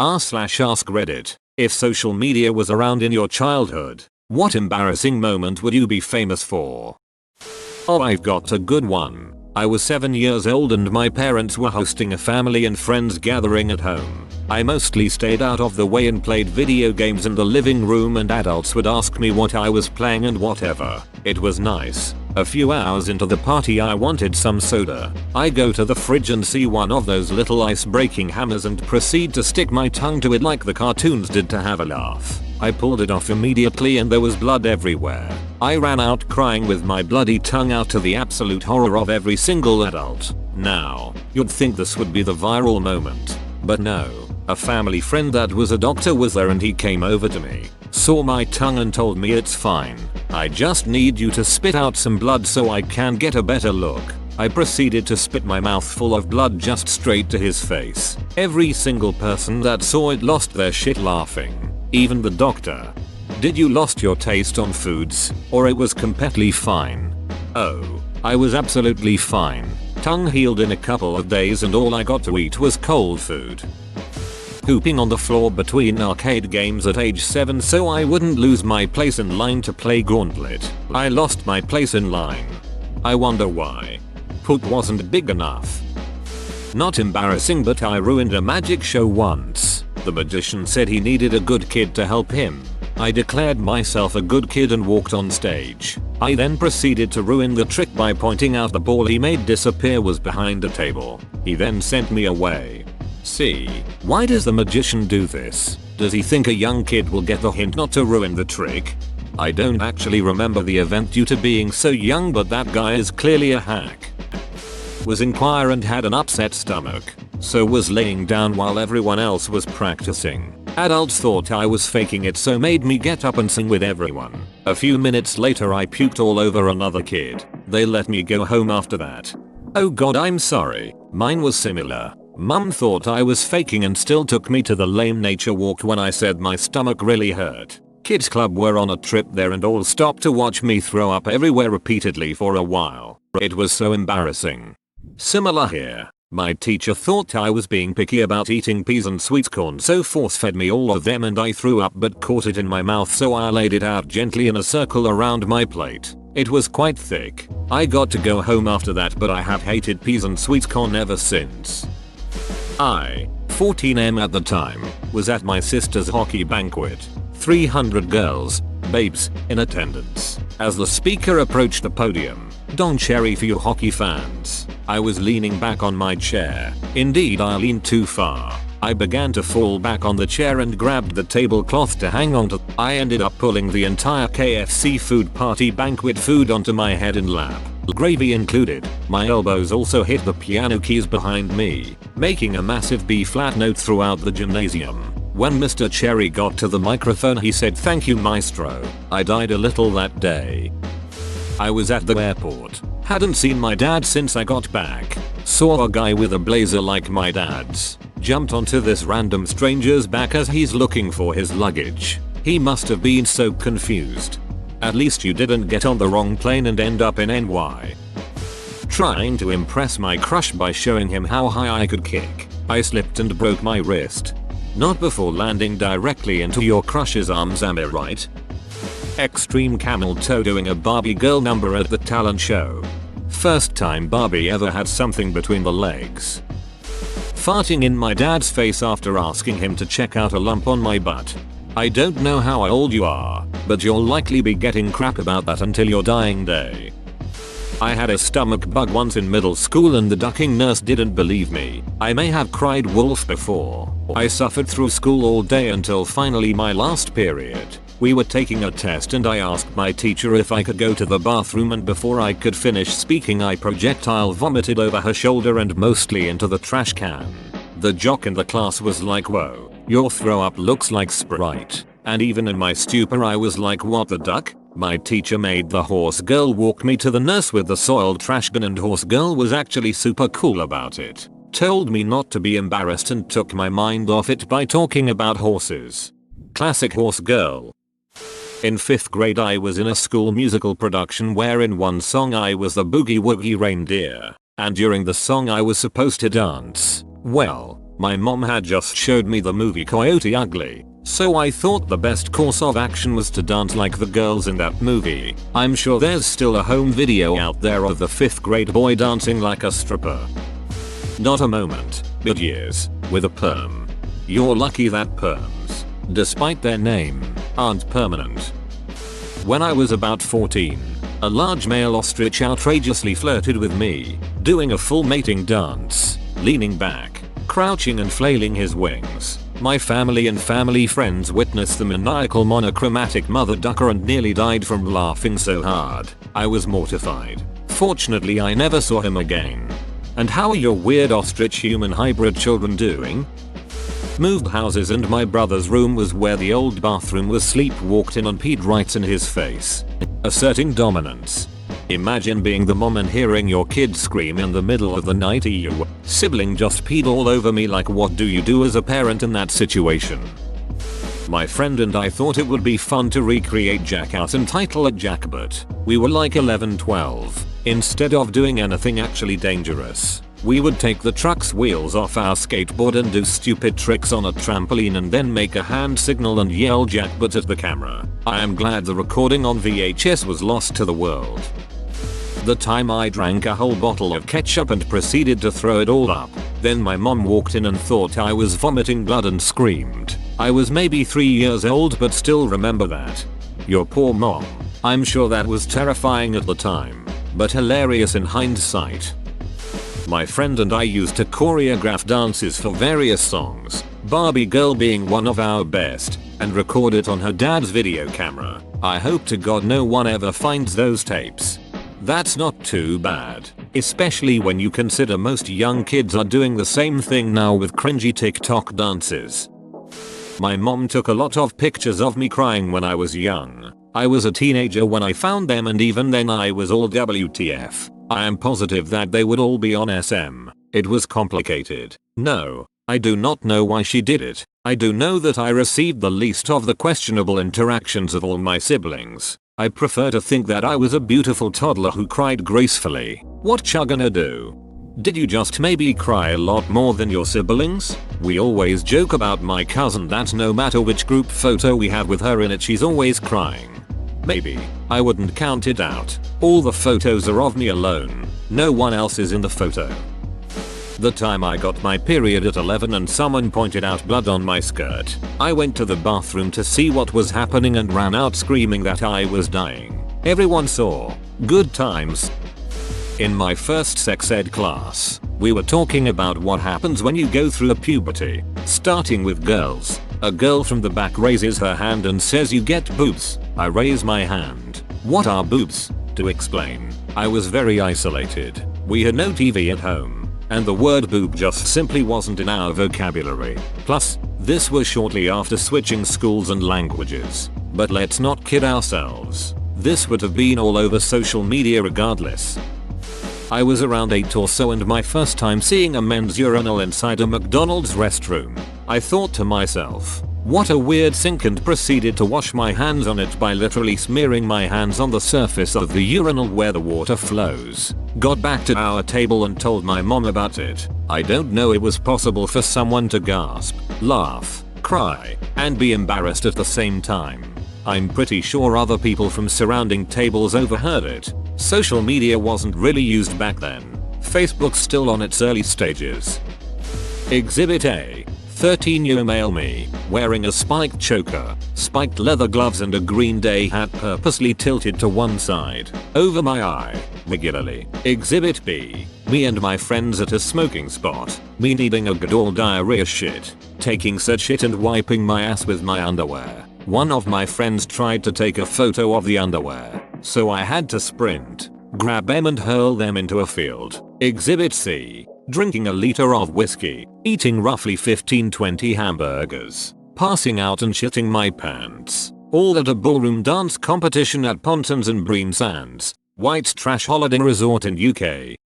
r/ask Reddit. If social media was around in your childhood, what embarrassing moment would you be famous for? Oh, I've got a good one. I was 7 years old and my parents were hosting a family and friends gathering at home. I mostly stayed out of the way and played video games in the living room, and adults would ask me what I was playing and whatever. It was nice. A few hours into the party I wanted some soda. I go to the fridge and see one of those little ice breaking hammers and proceed to stick my tongue to it like the cartoons did to have a laugh. I pulled it off immediately and there was blood everywhere. I ran out crying with my bloody tongue out, to the absolute horror of every single adult. Now, you'd think this would be the viral moment. But no. A family friend that was a doctor was there and he came over to me, saw my tongue and told me it's fine. I just need you to spit out some blood so I can get a better look. I proceeded to spit my mouth full of blood just straight to his face. Every single person that saw it lost their shit laughing. Even the doctor. Did you lost your taste on foods, or it was completely fine? Oh, I was absolutely fine. Tongue healed in a couple of days and all I got to eat was cold food. Pooping on the floor between arcade games at age 7 so I wouldn't lose my place in line to play Gauntlet. I lost my place in line. I wonder why. Poop wasn't big enough. Not embarrassing, but I ruined a magic show once. The magician said he needed a good kid to help him. I declared myself a good kid and walked on stage. I then proceeded to ruin the trick by pointing out the ball he made disappear was behind the table. He then sent me away. See, why does the magician do this? Does he think a young kid will get the hint not to ruin the trick? I don't actually remember the event due to being so young, but that guy is clearly a hack. Was in choir and had an upset stomach, so was laying down while everyone else was practicing. Adults thought I was faking it, so made me get up and sing with everyone. A few minutes later I puked all over another kid. They let me go home after that. Oh god, I'm sorry. Mine was similar. Mum thought I was faking and still took me to the lame nature walk when I said my stomach really hurt. Kids club were on a trip there and all stopped to watch me throw up everywhere repeatedly for a while. It was so embarrassing. Similar here. My teacher thought I was being picky about eating peas and sweet corn, so force fed me all of them and I threw up but caught it in my mouth, so I laid it out gently in a circle around my plate. It was quite thick. I got to go home after that, but I have hated peas and sweet corn ever since. I, 14M at the time, was at my sister's hockey banquet. 300 girls, babes, in attendance. As the speaker approached the podium, Don Cherry for you hockey fans. I was leaning back on my chair. Indeed, I leaned too far. I began to fall back on the chair and grabbed the tablecloth to hang on to. I ended up pulling the entire KFC food party banquet food onto my head and lap. Gravy included. My elbows also hit the piano keys behind me, making a massive B-flat note throughout the gymnasium. When Mr. Cherry got to the microphone he said, "Thank you, maestro." I died a little that day. I was at the airport. Hadn't seen my dad since I got back. Saw a guy with a blazer like my dad's. Jumped onto this random stranger's back as he's looking for his luggage. He must have been so confused. At least you didn't get on the wrong plane and end up in NY. Trying to impress my crush by showing him how high I could kick, I slipped and broke my wrist. Not before landing directly into your crush's arms, am I right? Extreme camel toe doing a Barbie girl number at the talent show. First time Barbie ever had something between the legs. Farting in my dad's face after asking him to check out a lump on my butt. I don't know how old you are, but you'll likely be getting crap about that until your dying day. I had a stomach bug once in middle school and the ducking nurse didn't believe me. I may have cried wolf before. I suffered through school all day until finally my last period. We were taking a test and I asked my teacher if I could go to the bathroom, and before I could finish speaking I projectile vomited over her shoulder and mostly into the trash can. The jock in the class was like, "Whoa, your throw up looks like Sprite." And even in my stupor I was like, "What the duck?" My teacher made the horse girl walk me to the nurse with the soiled trash bin, and horse girl was actually super cool about it. Told me not to be embarrassed and took my mind off it by talking about horses. Classic horse girl. In 5th grade I was in a school musical production where in one song I was the boogie woogie reindeer, and during the song I was supposed to dance. Well, My mom had just showed me the movie Coyote Ugly, so I thought the best course of action was to dance like the girls in that movie. I'm sure there's still a home video out there of the 5th grade boy dancing like a stripper. Not a moment, but years, with a perm. You're lucky that perms, despite their name, aren't permanent. When I was about 14, a large male ostrich outrageously flirted with me, doing a full mating dance, leaning back, crouching and flailing his wings. My family and family friends witnessed the maniacal monochromatic mother ducker and nearly died from laughing so hard. I was mortified. Fortunately, I never saw him again. And how are your weird ostrich human hybrid children doing? Moved houses and my brother's room was where the old bathroom was. Sleepwalked in and peed right in his face. Asserting dominance. Imagine being the mom and hearing your kid scream in the middle of the night, "Ew, sibling just peed all over me." Like, what do you do as a parent in that situation? My friend and I thought it would be fun to recreate Jack Out and title it Jackbot. We were like 11-12. Instead of doing anything actually dangerous, we would take the truck's wheels off our skateboard and do stupid tricks on a trampoline and then make a hand signal and yell Jackbot at the camera. I am glad the recording on VHS was lost to the world. The time I drank a whole bottle of ketchup and proceeded to throw it all up. Then my mom walked in and thought I was vomiting blood and screamed. I was maybe 3 years old but still remember that. Your poor mom. I'm sure that was terrifying at the time, but hilarious in hindsight. My friend and I used to choreograph dances for various songs, Barbie Girl being one of our best, and record it on her dad's video camera. I hope to God no one ever finds those tapes. That's not too bad, especially when you consider most young kids are doing the same thing now with cringy TikTok dances. My mom took a lot of pictures of me crying when I was young. I was a teenager when I found them, and even then I was all WTF. I am positive that they would all be on SM. It was complicated. No, I do not know why she did it. I do know that I received the least of the questionable interactions of all my siblings. I prefer to think that I was a beautiful toddler who cried gracefully. What you gonna do? Did you just maybe cry a lot more than your siblings? We always joke about my cousin that no matter which group photo we have with her in it, she's always crying. Maybe. I wouldn't count it out. All the photos are of me alone. No one else is in the photo. The time I got my period at 11 and someone pointed out blood on my skirt, I went to the bathroom to see what was happening and ran out screaming that I was dying. Everyone saw. Good times. In my first sex ed class, we were talking about what happens when you go through a puberty, starting with girls. A girl from the back raises her hand and says, "You get boobs." I raise my hand. "What are boobs?" To explain. I was very isolated. We had no TV at home, and the word boob just simply wasn't in our vocabulary. Plus, this was shortly after switching schools and languages. But let's not kid ourselves. This would have been all over social media regardless. I was around 8 or so and my first time seeing a men's urinal inside a McDonald's restroom. I thought to myself, what a weird sink, and proceeded to wash my hands on it by literally smearing my hands on the surface of the urinal where the water flows. Got back to our table and told my mom about it. I don't know it was possible for someone to gasp, laugh, cry, and be embarrassed at the same time. I'm pretty sure other people from surrounding tables overheard it. Social media wasn't really used back then. Facebook's still on its early stages. Exhibit A. 13-year male me, wearing a spiked choker, spiked leather gloves and a Green Day hat purposely tilted to one side, over my eye, regularly. Exhibit B. Me and my friends at a smoking spot, me needing a good old diarrhea shit, taking said shit and wiping my ass with my underwear. One of my friends tried to take a photo of the underwear, so I had to sprint, grab them and hurl them into a field. Exhibit C. Drinking a liter of whiskey, eating roughly 15-20 hamburgers, passing out and shitting my pants. All at a ballroom dance competition at Pontons and Bream Sands, white trash holiday resort in UK.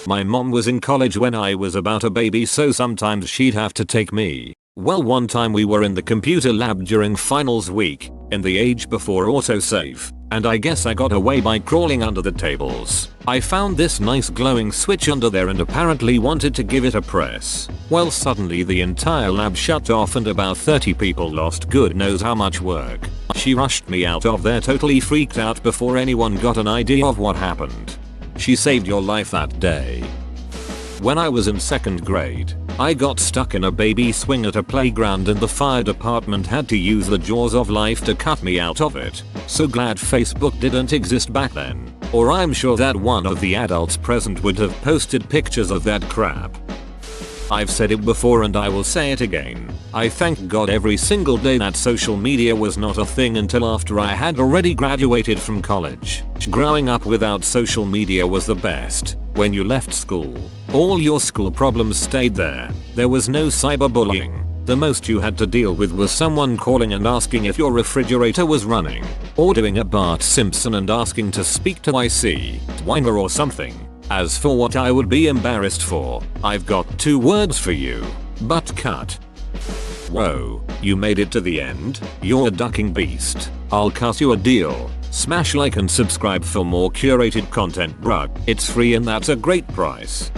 My mom was in college when I was about a baby, so sometimes she'd have to take me, Well, one time we were in the computer lab during finals week, in the age before autosave, and I guess I got away by crawling under the tables. I found this nice glowing switch under there and apparently wanted to give it a press. Well, suddenly the entire lab shut off and about 30 people lost good knows how much work. She rushed me out of there totally freaked out before anyone got an idea of what happened. She saved your life that day. When I was in 2nd grade, I got stuck in a baby swing at a playground and the fire department had to use the jaws of life to cut me out of it. So glad Facebook didn't exist back then, or I'm sure that one of the adults present would have posted pictures of that crap. I've said it before and I will say it again. I thank God every single day that social media was not a thing until after I had already graduated from college. Growing up without social media was the best. When you left school, all your school problems stayed there. There was no cyberbullying. The most you had to deal with was someone calling and asking if your refrigerator was running, or doing a Bart Simpson and asking to speak to IC, Weiner or something. As for what I would be embarrassed for, I've got 2 words for you. Butt cut. Whoa, you made it to the end? You're a ducking beast. I'll cut you a deal. Smash like and subscribe for more curated content, bruh. It's free and that's a great price.